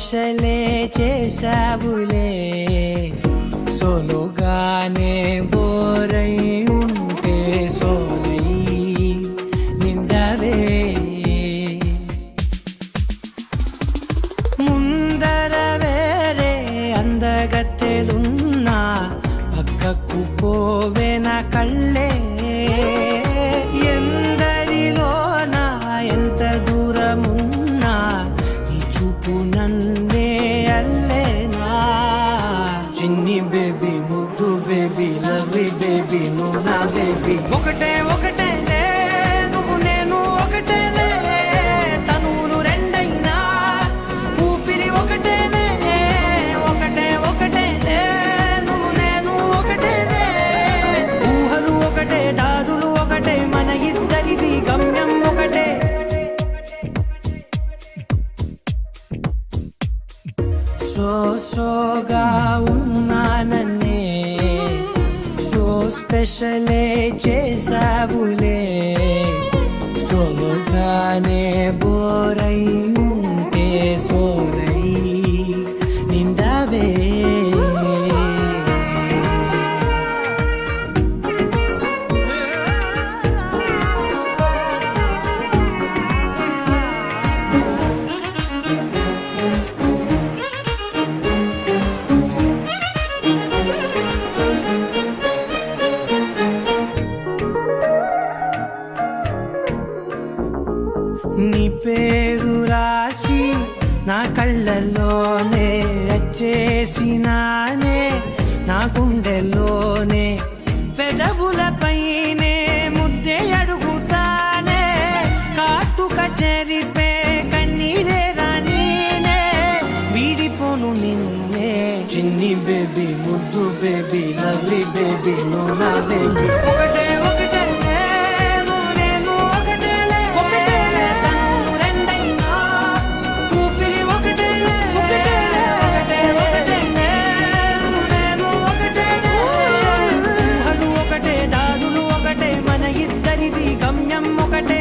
స్పెషలే చేసావులే సోలోగానే బోరై ఉంటే సోలై నిండవే ముందర వేరే అందగత్తెలున్నా పక్కకు పోవే నా కళ్ళే ఎందరిలోనా ఎంత దూరమున్నా నీ చూపు నన్నే అల్లేనా చిన్ని బేబీ ముద్దు బేబీ లవ్లీ బేబీ నువ్వు నా బేబీ ఒకటే ఒకటే నువ్వు నేను ఒకటేలే తనువులు రెండైనా ఊపిరి ఒకటేలే ఒకటే ఒకటేలే నువ్వు నేను ఒకటేలే ఊహలు ఒకటే దారులు ఒకటే మన ఇద్దరిది గమ్యం ఒకటే సోగా ఉన్నానన్నే సో స్పెషలే చేసావులే సోలోగానే బోరై ఉంటే సోలై నిండవే నీ పేరు రాసి నా కళ్ళల్లోనే వచ్చేసినానే నా గుండెల్లోనే పెదవులపైనే ముద్దే అడుగుతానే కాటుక చెరిపే కన్నీరే రానీనే వీడిపోను నిన్నే చిన్ని బేబీ ముద్దు బేబీ లవ్లీ బేబీ నువ్వు నా బేబీ ఒకటే ఒకటే గమ్యం ఒకటే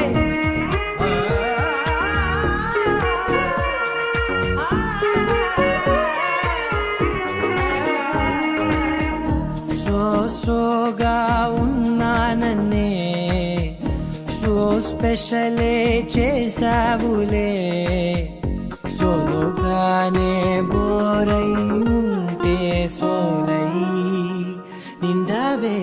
సోగా ఉన్నానన్నే సో స్పెషలే చేసావులే సోలోగానే బోరై ఉంటే సోలై నిండవే